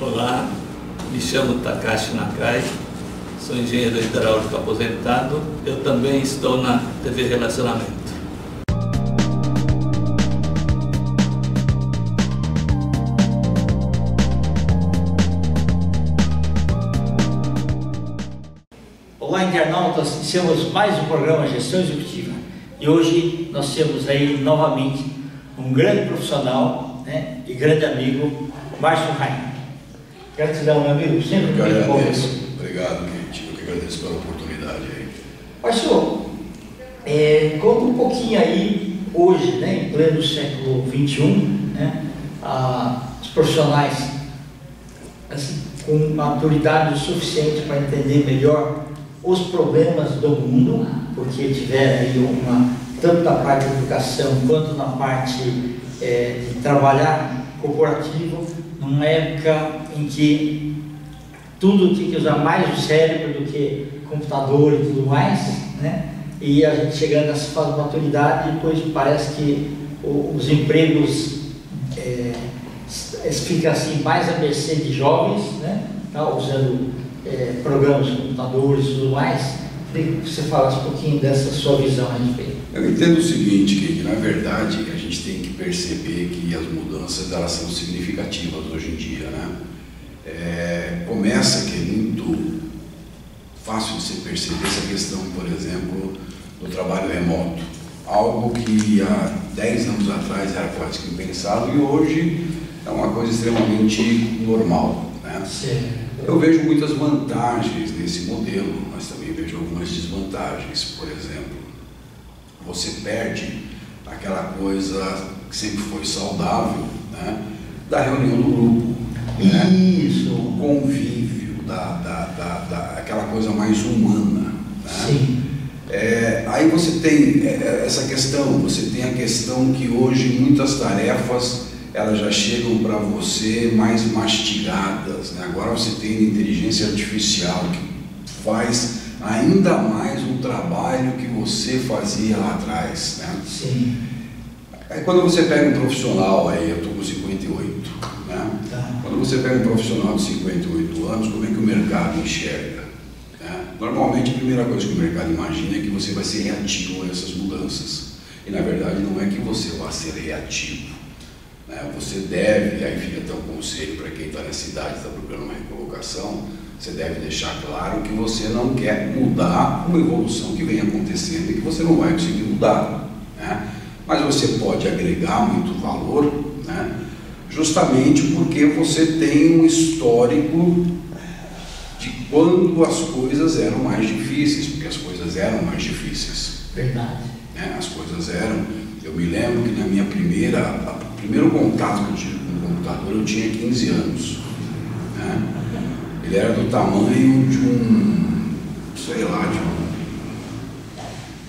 Olá, me chamo Takashi Nakai, sou engenheiro hidráulico aposentado. Eu também estou na TV Relacionamento. Olá, internautas, iniciamos mais um programa Gestão Executiva e hoje nós temos aí novamente um grande profissional, né, e grande amigo, Márcio Rainer. Gratidão, meu amigo, sempre muito bom. Obrigado, Kate. Eu que agradeço pela oportunidade aí. Márcio, conta um pouquinho aí, hoje, né, em pleno século XXI, né, os profissionais assim, com maturidade o suficiente para entender melhor os problemas do mundo, porque tiveram aí tanto na parte de educação quanto na parte de trabalhar corporativo, numa época em que tudo tinha que usar mais o cérebro do que computador e tudo mais, né? E a gente chegando nessa fase de maturidade, depois parece que os empregos ficam assim mais à mercê de jovens, né? Tá usando programas, computadores e tudo mais. Queria que você falasse um pouquinho dessa sua visão a respeito. Eu entendo o seguinte, que na verdade a gente tem que perceber que as mudanças elas são significativas hoje em dia, né? Começa que é muito fácil de se perceber essa questão, por exemplo, do trabalho remoto. Algo que há 10 anos atrás era quase que impensável e hoje é uma coisa extremamente normal, né? Sim. Eu vejo muitas vantagens nesse modelo, mas também vejo algumas desvantagens. Por exemplo, você perde aquela coisa que sempre foi saudável, né, da reunião do grupo, né? Isso. O convívio, aquela coisa mais humana, né? Sim. Aí você tem essa questão, você tem a questão que hoje muitas tarefas elas já chegam para você mais mastigadas, né? Agora você tem a inteligência artificial que faz ainda mais um trabalho que você fazia lá atrás, né? Sim. Aí quando você pega um profissional, aí eu estou com 58, né? Tá. Quando você pega um profissional de 58 anos, como é que o mercado enxerga, né? Normalmente a primeira coisa que o mercado imagina é que você vai ser reativo a essas mudanças. E na verdade não é que você vai ser reativo. Você deve, aí fica até um conselho para quem está nessa idade, está procurando uma recolocação, você deve deixar claro que você não quer mudar uma evolução que vem acontecendo e que você não vai conseguir mudar, né? Mas você pode agregar muito valor, né, justamente porque você tem um histórico de quando as coisas eram mais difíceis, porque as coisas eram mais difíceis. Verdade. Né? As coisas eram, eu me lembro que na minha primeiro contato que eu tive com o computador, eu tinha 15 anos, né? Ele era do tamanho de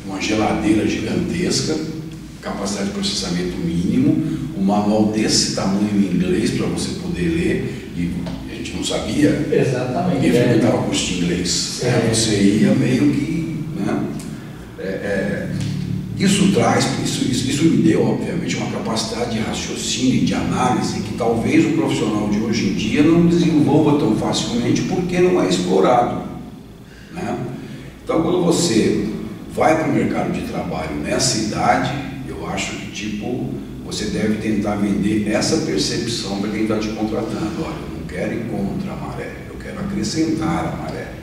uma geladeira gigantesca, capacidade de processamento mínimo, um manual desse tamanho em inglês para você poder ler, e a gente não sabia. Exatamente. Ninguém frequentava curso de inglês. Você ia meio que, né? Isso me deu, obviamente, uma capacidade de raciocínio e de análise que talvez o profissional de hoje em dia não desenvolva tão facilmente porque não é explorado, né? Então, quando você vai para o mercado de trabalho nessa idade, eu acho que você deve tentar vender essa percepção para quem está te contratando. Olha, eu não quero ir contra a maré, eu quero acrescentar a maré,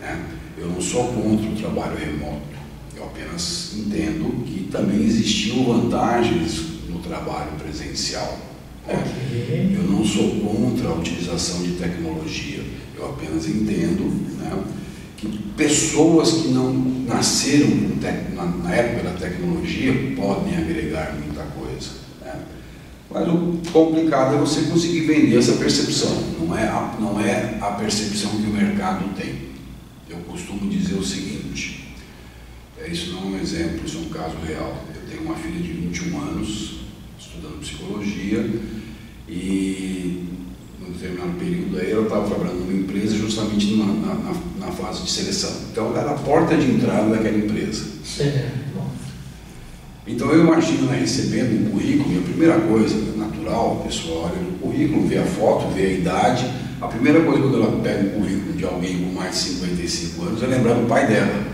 né? Eu não sou contra o trabalho remoto. Eu apenas entendo que também existiam vantagens no trabalho presencial, né? Okay. Eu não sou contra a utilização de tecnologia, eu apenas entendo, né, que pessoas que não nasceram na época da tecnologia podem agregar muita coisa, né? Mas o complicado é você conseguir vender essa percepção, não é a percepção que o mercado tem. Eu costumo dizer o seguinte. Isso não é um exemplo, isso é um caso real. Eu tenho uma filha de 21 anos, estudando psicologia, e num determinado período aí ela estava trabalhando numa empresa justamente na fase de seleção. Então ela era a porta de entrada daquela empresa. Certo. Então eu imagino ela recebendo um currículo, e a primeira coisa natural, o pessoal olha no currículo, vê a foto, vê a idade, A primeira coisa quando ela pega o currículo de alguém com mais de 55 anos é lembrar do pai dela.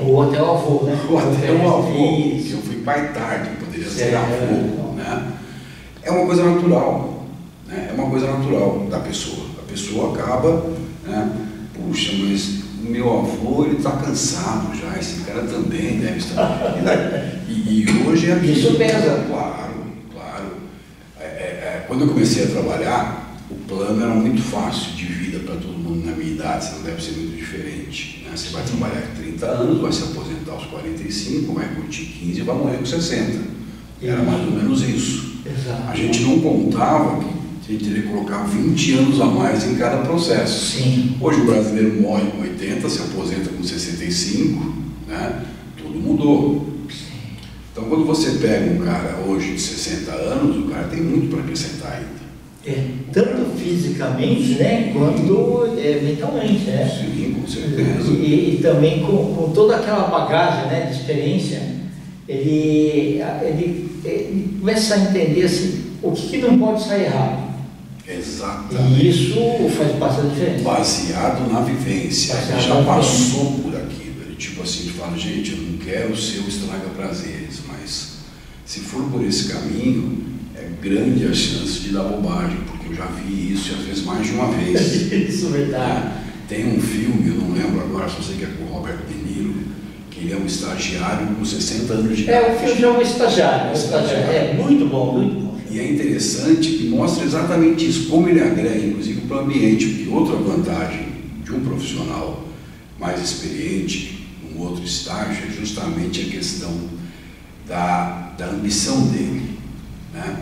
Ou até o avô, né? Ou até o avô, que eu fui pai tarde, poderia ser avô, né? É uma coisa natural, né? É uma coisa natural da pessoa. A pessoa acaba, né? Puxa, mas o meu avô, ele está cansado já, esse cara também deve estar... E hoje é... Isso pesa. Claro. Quando eu comecei a trabalhar, o plano era muito fácil de vida para todo mundo na minha idade, você não deve ser muito diferente, né? Você vai trabalhar com 30 anos, vai se aposentar aos 45, vai curtir 15 e vai morrer com 60. Era mais ou menos isso. Exato. A gente não contava que a gente teria que colocar 20 anos a mais em cada processo. Sim. Hoje o brasileiro morre com 80, se aposenta com 65, né? Tudo mudou. Então, quando você pega um cara hoje de 60 anos, o cara tem muito para acrescentar ainda. Tanto fisicamente, né, quanto mentalmente, né? Sim, com certeza. E também com toda aquela bagagem, né, de experiência, ele começa a entender assim, o que não pode sair errado. Exatamente. E isso faz bastante diferença. Baseado na vivência. Ele já passou por aquilo. Ele tipo assim, ele fala, gente, eu não quero ser o estraga-prazeres, mas se for por esse caminho, é grande a chance de dar bobagem, porque eu já vi isso e às vezes mais de uma vez. Isso, verdade. Tem um filme, eu não lembro agora, só sei que é com o Robert De Niro, que ele é um estagiário com 60 anos de idade. O filme é um estagiário. É muito bom, muito bom. E é interessante que mostra exatamente isso, como ele agrega, inclusive, para o ambiente, porque outra vantagem de um profissional mais experiente, num outro estágio, é justamente a questão da ambição dele, né?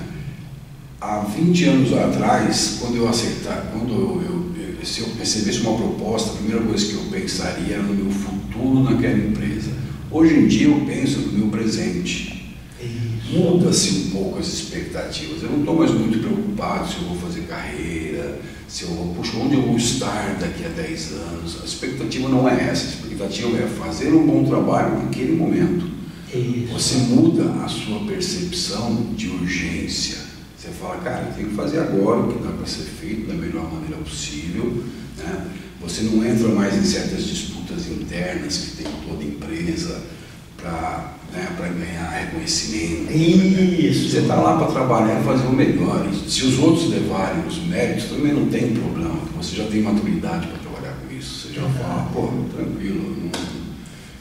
Há 20 anos atrás, se eu recebesse uma proposta, a primeira coisa que eu pensaria era no meu futuro naquela empresa. Hoje em dia eu penso no meu presente. Muda-se um pouco as expectativas. Eu não estou mais muito preocupado se eu vou fazer carreira, onde eu vou estar daqui a 10 anos. A expectativa não é essa. A expectativa é fazer um bom trabalho naquele momento. Você muda a sua percepção de urgência. Você fala, cara, eu tenho que fazer agora o que dá para ser feito da melhor maneira possível, né? Você não entra mais em certas disputas internas que tem toda empresa para ganhar reconhecimento. Isso. Você está lá para trabalhar e fazer o melhor. E se os outros levarem os méritos, também não tem problema. Você já tem maturidade para trabalhar com isso. Você já fala, pô, tranquilo,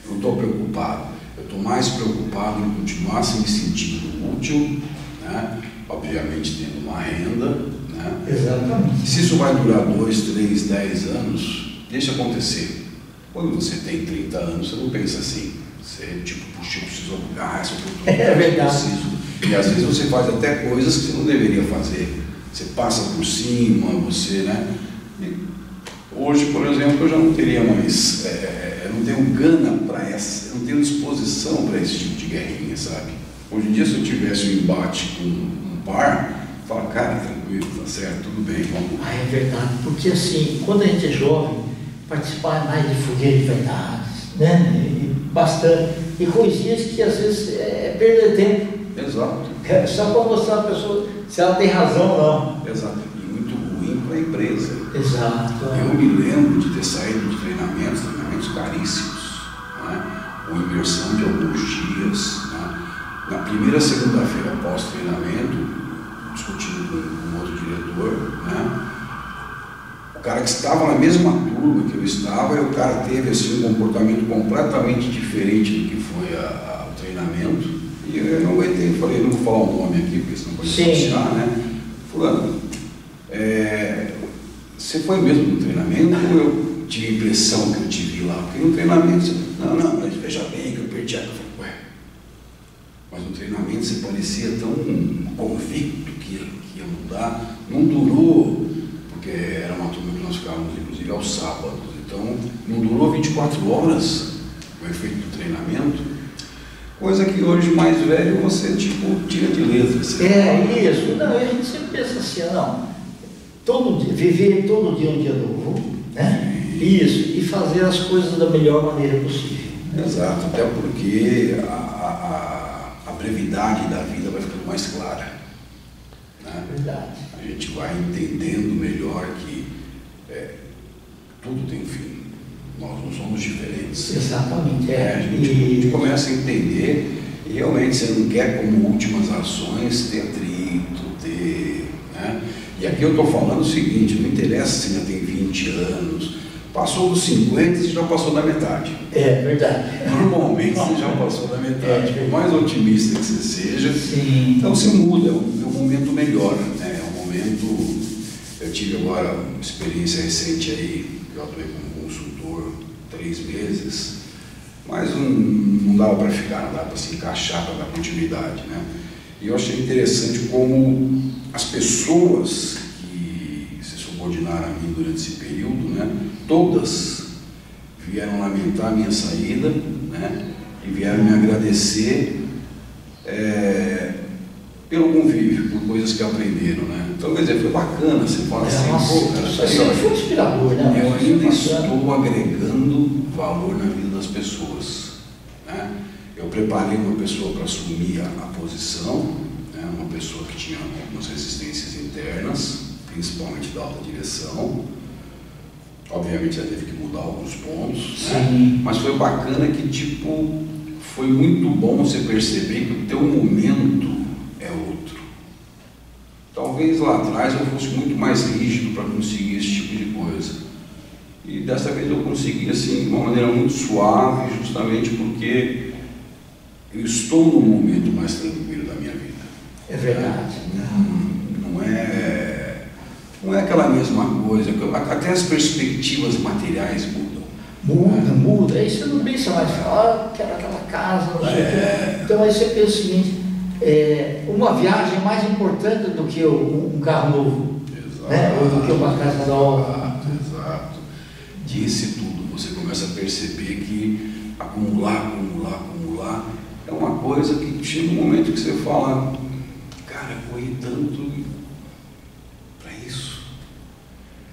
não estou preocupado. Eu estou mais preocupado em continuar se me sentindo útil, né? Obviamente tendo uma renda, né? Exatamente. Se isso vai durar 2, 3, 10 anos, deixa acontecer. Quando você tem 30 anos, você não pensa assim. Você, tipo, puxa, eu preciso alugar essa oportunidade. É verdade. E às vezes você faz até coisas que você não deveria fazer. Você passa por cima, você, né? E hoje, por exemplo, eu já não teria mais, eu não tenho gana para essa, eu não tenho disposição para esse tipo de guerrinha, sabe? Hoje em dia, se eu tivesse um embate com um par, eu falo, cara, tranquilo, tá certo, tudo bem, vamos. É verdade, porque assim, quando a gente é jovem, participar mais de fogueira de vaidades, né? Bastante. E coisinhas que às vezes é perder tempo. Exato. Só para mostrar a pessoa se ela tem razão ou não. Exato. E muito ruim para a empresa. Exato. Eu me lembro de ter saído de treinamentos caríssimos, né? Com imersão de alguns dias, né? Na primeira segunda-feira pós-treinamento, discutindo com um outro diretor, né? O cara que estava na mesma turma que eu estava, e o cara teve assim, um comportamento completamente diferente do que foi o treinamento, e eu não aguentei, falei, não vou falar o nome aqui, porque senão pode associar, né? Fulano, você foi mesmo no treinamento ou eu tive a impressão que eu te vi lá? Porque no treinamento, você, não, mas veja bem que eu perdi a... Eu falei, ué, mas no treinamento você parecia tão convicto que ia mudar, não durou, porque era uma turma que nós ficávamos, inclusive, aos sábados, então não durou 24 horas o efeito do treinamento, coisa que hoje, mais velho, você, tipo, tira de letra. Isso. Não, a gente sempre pensa assim, viver todo dia um dia novo, né? Isso, e fazer as coisas da melhor maneira possível. Exato, até porque a brevidade da vida vai ficando mais clara, né? Verdade. A gente vai entendendo melhor que tudo tem um fim. Nós não somos diferentes. Exatamente. A gente começa a entender, e realmente você não quer como últimas ações ter atrito, né? E aqui eu estou falando o seguinte, não interessa se já tem 20 anos, passou dos 50 você já passou da metade. É verdade. Normalmente você já passou da metade, por mais otimista que você seja. Sim. Então você muda, o momento melhora, né? É um momento. Eu tive agora uma experiência recente aí, que eu atuei como consultor 3 meses, mas não dava para ficar, não dava para se encaixar, para dar continuidade, né? E eu achei interessante como as pessoas que se subordinaram a mim durante esse período, né, todas vieram lamentar a minha saída, né, e vieram me agradecer pelo convívio, por coisas que aprenderam, né? Então, quer dizer, foi bacana, você fala assim, pô, cara, foi inspirador, né? Eu ainda estou agregando valor na vida das pessoas, né? Eu preparei uma pessoa para assumir a posição, né? Uma pessoa que tinha algumas resistências internas, principalmente da alta direção. Obviamente ela teve que mudar alguns pontos, né? Mas foi bacana que, tipo, foi muito bom você perceber que o teu momento é outro. Talvez lá atrás eu fosse muito mais rígido para conseguir esse tipo de coisa. E dessa vez eu consegui, assim, de uma maneira muito suave, justamente porque eu estou num momento mais tranquilo da minha vida. É verdade. Não é aquela mesma coisa, até as perspectivas materiais mudam. Muda. Aí você não pensa mais, quero aquela casa, não sei o quê. Então aí você pensa o seguinte, uma viagem é mais importante do que um carro novo. Exato. Né? Ou do que uma casa nova. Exato. Disse tudo, você começa a perceber que acumular é uma coisa que chega um momento que você fala, cara, eu corri tanto para isso.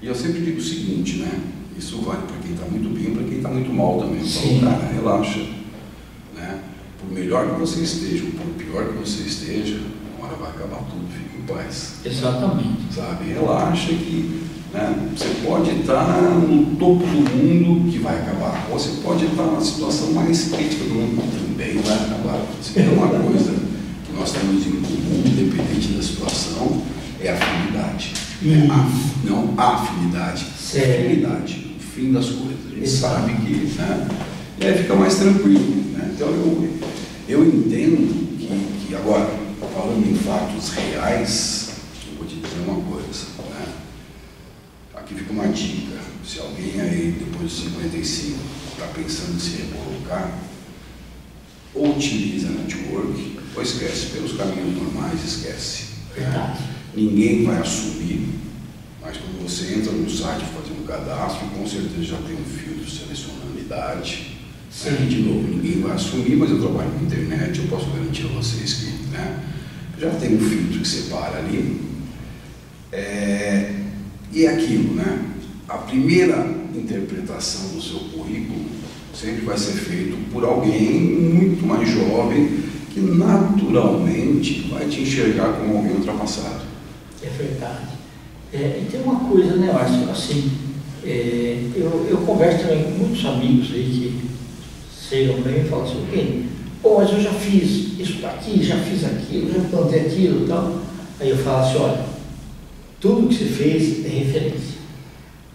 E eu sempre digo o seguinte, né? Isso vale para quem está muito bem e para quem está muito mal também. Eu falo, cara, relaxa, né? Por melhor que você esteja, ou por pior que você esteja, uma hora vai acabar tudo, fique em paz. Exatamente. Sabe? Relaxa que, né, você pode estar no topo do mundo que vai acabar, ou você pode estar na situação mais crítica do mundo que também vai acabar. Se tem uma coisa que nós temos em comum, independente da situação, é a afinidade. Não a afinidade, a afinidade, o fim das coisas. A gente sabe que, né, e aí fica mais tranquilo, né? Então eu entendo que agora, falando em fatos reais, eu vou te dizer uma coisa, né? Aqui fica uma dica, se alguém aí depois de 55 está pensando em se recolocar, ou utiliza network, ou esquece, pelos caminhos normais, esquece. Né? Ninguém vai assumir, mas quando você entra no site fazendo um cadastro, com certeza já tem um filtro selecionando a idade. Né? De novo, ninguém vai assumir, mas eu trabalho na internet, eu posso garantir a vocês que, né, já tem um filtro que separa ali. E é aquilo, né? A primeira interpretação do seu currículo sempre vai ser feito por alguém muito mais jovem que naturalmente vai te enxergar como alguém ultrapassado. É verdade. E tem uma coisa, né, Márcio, assim, eu converso também com muitos amigos aí que chegam para mim e falam assim, mas eu já fiz isso daqui, já fiz aquilo, já plantei aquilo e tal. Aí eu falo assim, olha, tudo que você fez é referência.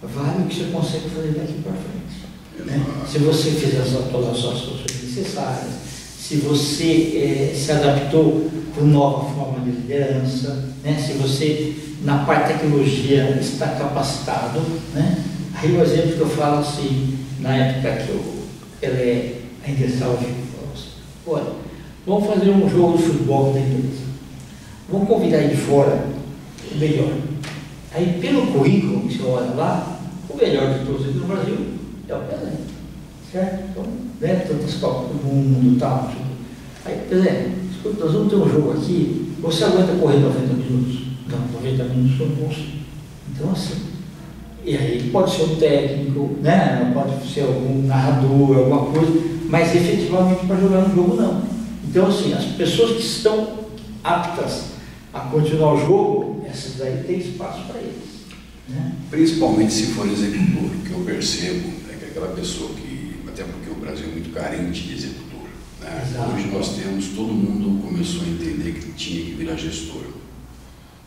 Vale o que você consegue fazer daqui para frente. Né? Se você fizer as atualizações necessárias, se você se adaptou com nova forma de liderança, né? Se você, na parte de tecnologia, está capacitado, né? Aí o exemplo que eu falo assim, na época que ela ainda estava viva, olha, vamos fazer um jogo de futebol da empresa. Vamos convidar aí de fora o melhor. Aí, pelo currículo que você olha lá, o melhor de todos aqui no Brasil é o Pelé. Certo? Então, né, tantas Copas do Mundo e tal. Aí, Pelé, escuta, nós vamos ter um jogo aqui, você aguenta correr 90 minutos? Não, 90 minutos não posso. Então, assim, e aí pode ser um técnico, né, pode ser algum narrador, alguma coisa, mas efetivamente para jogar no jogo não. Então, assim, as pessoas que estão aptas a continuar o jogo, essas aí tem espaço para eles. né? Principalmente se for executor. O que eu percebo é que aquela pessoa que, até porque o Brasil é muito carente de executor, né? Hoje nós temos, todo mundo começou a entender que tinha que virar gestor.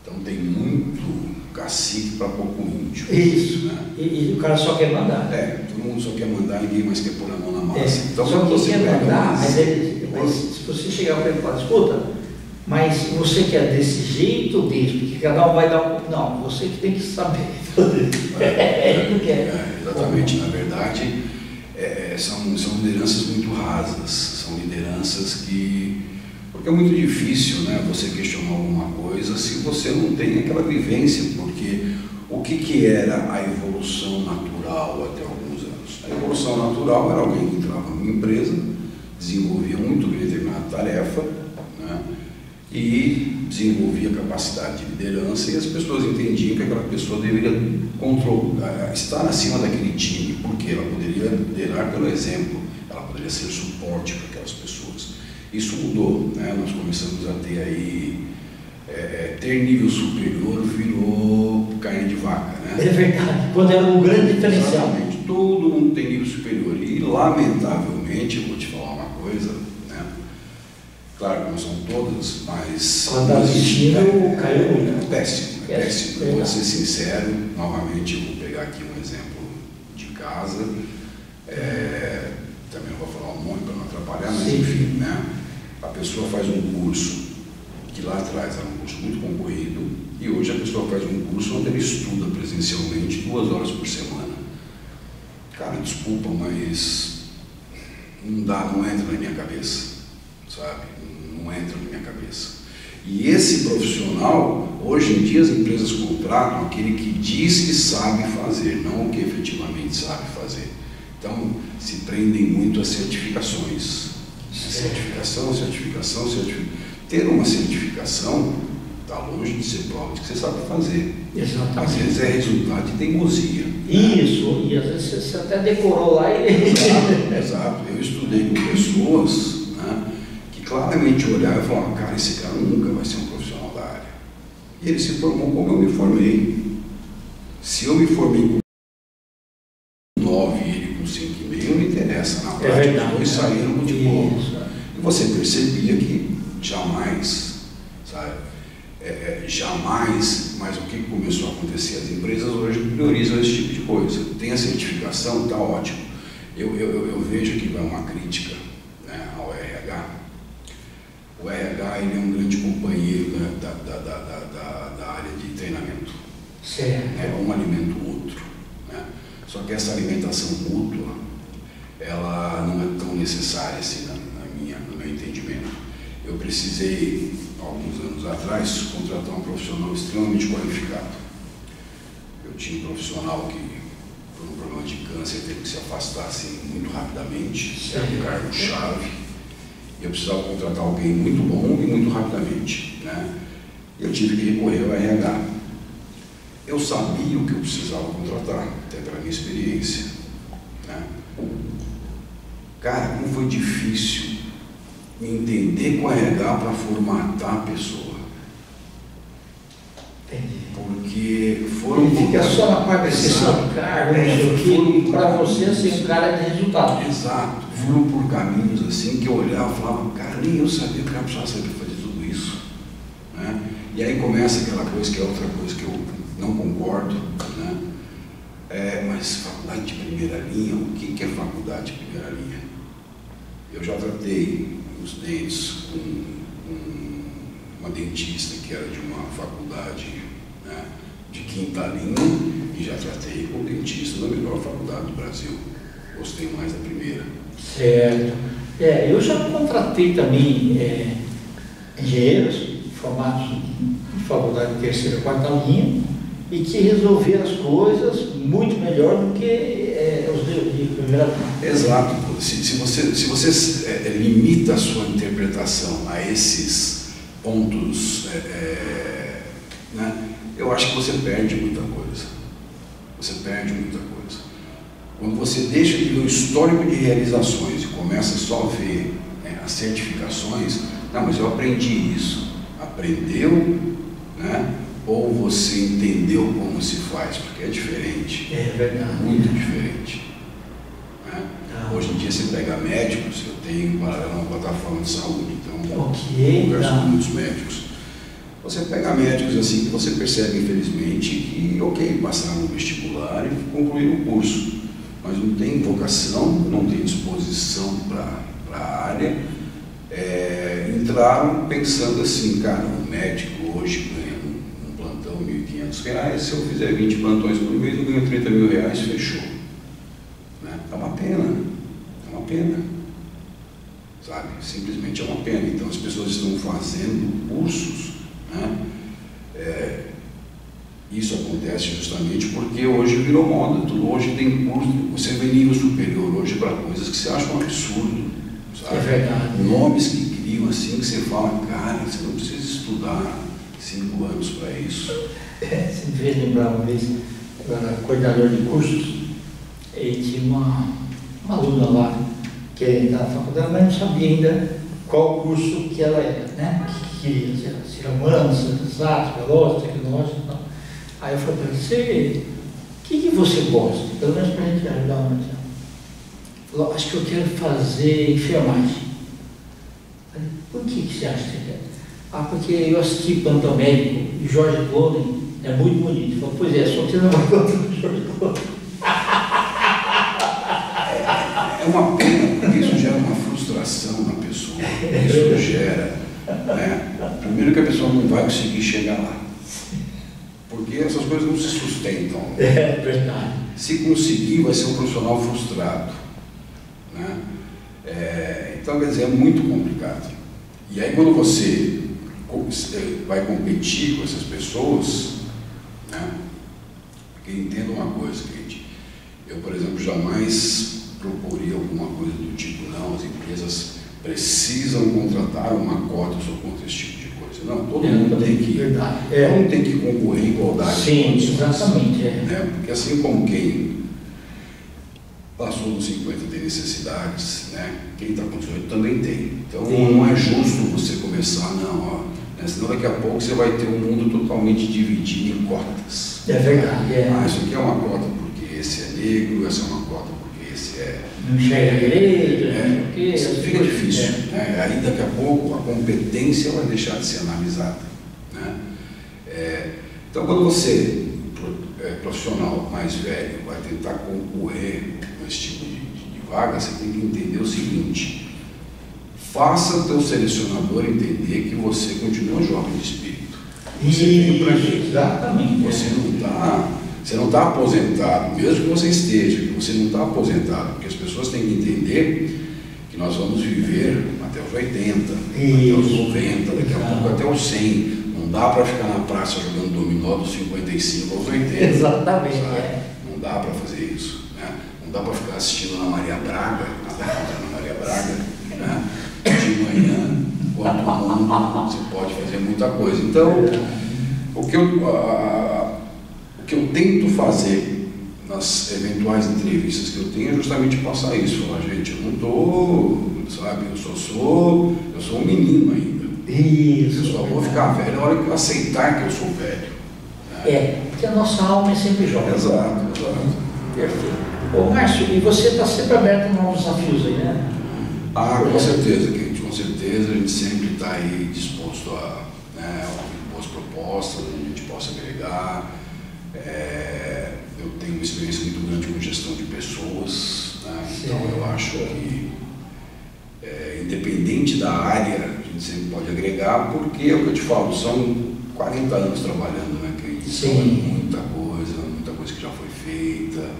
Então tem muito cacique para pouco índio. Isso, né? E o cara só quer mandar. Todo mundo só quer mandar, ninguém mais quer pôr a mão na massa. Então, só que você quer pega mandar, mas se você chegar para ele e falar, escuta, mas você quer desse jeito ou desse? Porque cada um vai dar um... Não, você que tem que saber fazer. Ele não quer. Exatamente, na verdade, são lideranças muito rasas, são lideranças que... Porque é muito difícil, né, você questionar alguma coisa se você não tem aquela vivência, porque o que era a evolução natural até alguns anos? A evolução natural era alguém que entrava numa empresa, desenvolvia muito bem determinada tarefa, né, e desenvolvia capacidade de liderança, e as pessoas entendiam que aquela pessoa deveria estar acima daquele time, porque ela poderia liderar pelo exemplo, ela poderia ser suporte para aquelas pessoas. Isso mudou, né? Nós começamos a ter aí, ter nível superior virou carne de vaca, né? É verdade, quando era um grande diferencial. Exatamente, todo mundo tem nível superior e, lamentavelmente, eu vou te falar uma coisa, né? Claro que não são todas, mas... Quando a nível caiu muito. Péssimo. Eu vou ser sincero, novamente eu vou pegar aqui um exemplo de casa, também não vou falar um monte para não atrapalhar, mas enfim, né? A pessoa faz um curso que lá atrás era um curso muito concorrido e hoje a pessoa faz um curso onde ele estuda presencialmente 2 horas por semana. Cara, desculpa, mas não entra na minha cabeça, sabe? Não entra na minha cabeça. E esse profissional, hoje em dia as empresas contratam aquele que diz que sabe fazer, não o que efetivamente sabe fazer. Então, se prendem muito a certificações. Certificação. Ter uma certificação está longe de ser prova de que você sabe fazer. Exatamente. Às vezes é resultado de teimosia. Isso, e às vezes você até decorou lá e... Exato. Eu estudei com pessoas, né, que claramente olharam e falaram, cara, esse cara nunca vai ser um profissional da área. E ele se formou como eu me formei. Se eu me formei com 9 e ele com 5,5, não interessa. Na prática, os dois saíram com diploma. E você percebia que jamais, sabe? Jamais, mas o que começou a acontecer? As empresas hoje priorizam esse tipo de coisa. Tem a certificação, está ótimo. Eu vejo que vai uma crítica, né, ao RH. O RH ele é um grande companheiro, né, da área de treinamento. Certo. Um alimenta o outro, né? Só que essa alimentação mútua, ela não é tão necessária assim no meu entendimento. Eu precisei, alguns anos atrás, contratar um profissional extremamente qualificado. Eu tinha um profissional que, por um problema de câncer, teve que se afastar assim, muito rapidamente, era um cargo-chave. Eu precisava contratar alguém muito bom e muito rapidamente, né? Eu tive que recorrer ao RH. Eu sabia o que eu precisava contratar, até pela minha experiência, né? Cara, como foi difícil entender com a RH para formatar a pessoa. Entendi. Porque foram... Ele fica só na parte de sessão de cargo, para você ser um cara de resultado. Exato. Foram por caminhos assim que eu olhava e falava, cara, nem eu sabia que eu precisava saber fazer tudo isso, né? E aí começa aquela coisa que é outra coisa que eu não concordo, né? Mas faculdade de primeira linha, o que é faculdade de primeira linha? Eu já tratei os dentes com uma dentista que era de uma faculdade, né, de 5ª linha, e já tratei com o dentista da melhor faculdade do Brasil. Gostei mais da primeira. Certo. Eu já contratei também engenheiros formados de faculdade de 3ª, 4ª linha e que resolveram as coisas muito melhor do que os de primeira linha. Exato. Se você limita a sua interpretação a esses pontos, né, eu acho que você perde muita coisa. Você perde muita coisa. Quando você deixa de ver o histórico de realizações e começa só a ver, né, as certificações, não, mas eu aprendi isso. Aprendeu, né? ou você entendeu como se faz, porque é diferente. É verdade. Muito diferente. Né? Hoje em dia você pega médicos, eu tenho uma plataforma de saúde, então eu converso com muitos médicos. Você pega médicos assim que você percebe, infelizmente, que, ok, passaram no vestibular e concluíram o curso, mas não tem vocação, não tem disposição para a área. Entraram pensando assim, cara, um médico hoje ganha um plantão R$1.500, se eu fizer 20 plantões por mês eu ganho R$30 mil, fechou. Né? É uma pena, sabe? Simplesmente é uma pena. Então as pessoas estão fazendo cursos, né? Isso acontece justamente porque hoje virou moda, hoje tem curso, você vê nível superior hoje para coisas que você acha um absurdo, sabe? É verdade. Nomes que criam assim, que você fala, cara, você não precisa estudar 5 anos para isso. Você me fez lembrar uma vez, eu era coordenador de cursos, e tinha uma aluna lá, que estava na faculdade, mas não sabia ainda qual curso que ela era, né? Que queria, se era humanos, exatos, velozes, tecnológicos e tal. Aí eu falei para ele, o que você gosta? Pelo menos para a gente ajudar uma coisa. Falou, acho que eu quero fazer enfermagem. Falei, por que você acha que você quer? Porque eu assisti Plantão Médico e George Clooney é muito bonito. Ele falou, pois é, só que você não vai encontrar o George Clooney. É uma pena, porque isso gera uma frustração na pessoa. Isso gera, né? Primeiro que a pessoa não vai conseguir chegar lá. Porque essas coisas não se sustentam. É verdade. Se conseguir, vai ser um profissional frustrado. Né? Então, quer dizer, é muito complicado. E aí, quando você vai competir com essas pessoas, né? Porque entenda uma coisa, gente. Eu, por exemplo, jamais procurei alguma coisa do tipo, não, as empresas precisam contratar uma cota, eu sou contra esse tipo de coisa. Não, todo mundo tem que, todo mundo tem que concorrer em igualdade. Sim, exatamente. Né? Porque assim como quem passou dos 50 tem necessidades, né? Quem está com 18 também tem. Então não é justo você começar, não, ó, né? Senão daqui a pouco você vai ter um mundo totalmente dividido em cotas. É verdade. Isso aqui é uma cota porque esse é negro, essa é uma cota porque esse é... Não enxerga direito, isso fica difícil. Né? Aí daqui a pouco a competência vai deixar de ser analisada. Né? Então quando você, profissional mais velho, vai tentar concorrer com esse tipo de vaga, você tem que entender o seguinte: faça o teu selecionador entender que você continua jovem de espírito. Você veio pra gente. Exatamente. Você não está aposentado, mesmo que você esteja, você não está aposentado, porque as pessoas têm que entender que nós vamos viver até os 80, até os 90, daqui a pouco até os 100. Não dá para ficar na praça jogando dominó dos 55 aos 80. Exatamente. Não dá para fazer isso. Né? Não dá para ficar assistindo Ana Maria Braga, Ana Maria Braga, né? De manhã, enquanto o mundo você pode fazer muita coisa. Então, o que eu tento fazer nas eventuais entrevistas que eu tenho é justamente passar isso. Falar, gente, eu não estou, sabe, eu sou um menino ainda. Isso. Eu só vou ficar velho na hora que eu aceitar que eu sou velho. Né? Porque a nossa alma é sempre jovem. Exato. Perfeito. Ô, Márcio, e você está sempre aberto a novos desafios aí, né? Com certeza, Kate, com certeza. A gente sempre está aí disposto a, né, ouvir boas propostas, a gente possa agregar. Eu tenho uma experiência muito grande com gestão de pessoas, né? Então eu acho que, independente da área, a gente sempre pode agregar, porque é o que eu te falo, são 40 anos trabalhando, né? Então é muita coisa que já foi feita.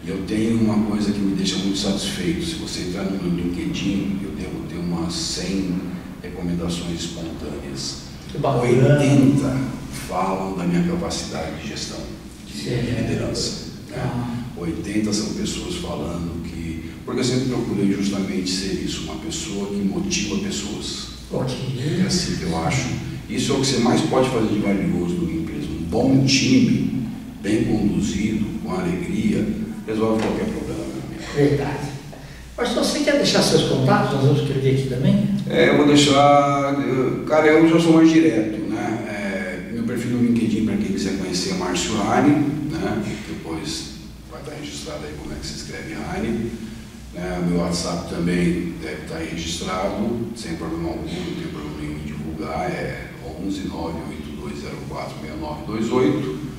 E eu tenho uma coisa que me deixa muito satisfeito. Se você entrar no meu LinkedIn, eu devo ter umas 100 recomendações espontâneas. 80 falam da minha capacidade de gestão, de liderança. Né? 80 são pessoas falando que... Porque eu sempre procurei justamente ser isso, uma pessoa que motiva pessoas. É assim que eu acho. Isso é o que você mais pode fazer de valioso numa empresa. Um bom time, bem conduzido, com alegria, resolve qualquer problema. Verdade. Mas se você quer deixar seus contatos, nós vamos escrever aqui também? Eu vou deixar... Cara, eu já sou mais direto, né? Meu perfil no LinkedIn, Márcio Rani, né? Depois vai estar registrado aí como é que se escreve Rani. Meu WhatsApp também deve estar registrado, sem problema algum, não tem problema nenhum em divulgar, é 11 98204 6928.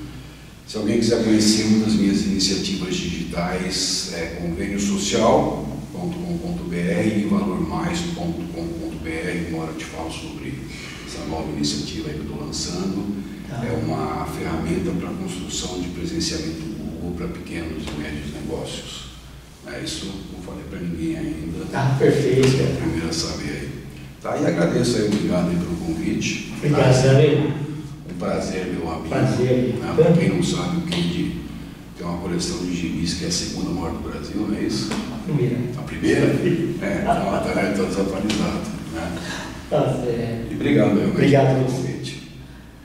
Se alguém quiser conhecer uma das minhas iniciativas digitais, é convêniosocial.com.br e valormais.com.br. Agora eu te falo sobre essa nova iniciativa aí que eu estou lançando. É uma ferramenta para a construção de presenciamento Google para pequenos e médios negócios. Isso não falei para ninguém ainda. Perfeito. É a primeira a saber aí. Tá, e agradeço aí, obrigado aí pelo convite. Obrigado, Zé amigo. Um prazer, meu amigo. Prazer. Para quem não sabe, o Kendi tem uma coleção de gibis que é a segunda maior do Brasil, não é isso? A primeira. A primeira? Então está desatualizado. Né? Tá certo. E obrigado, meu amigo. Obrigado pelo convite.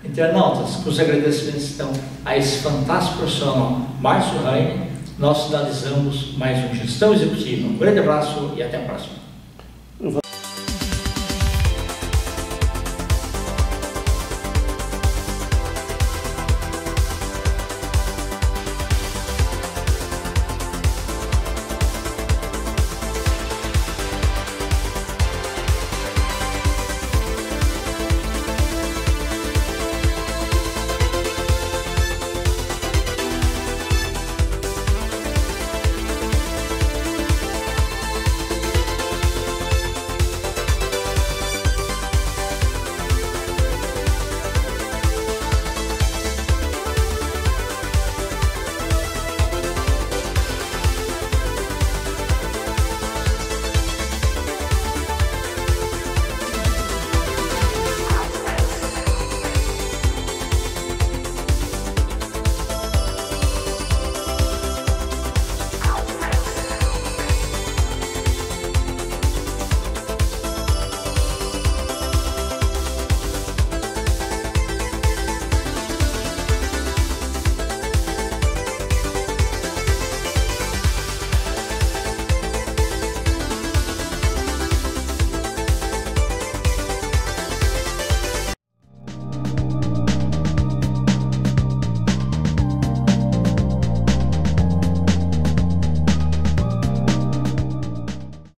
Internautas, com os agradecimentos então a esse fantástico profissional Márcio Rani, nós finalizamos mais um Gestão Executiva. Um grande abraço e até a próxima.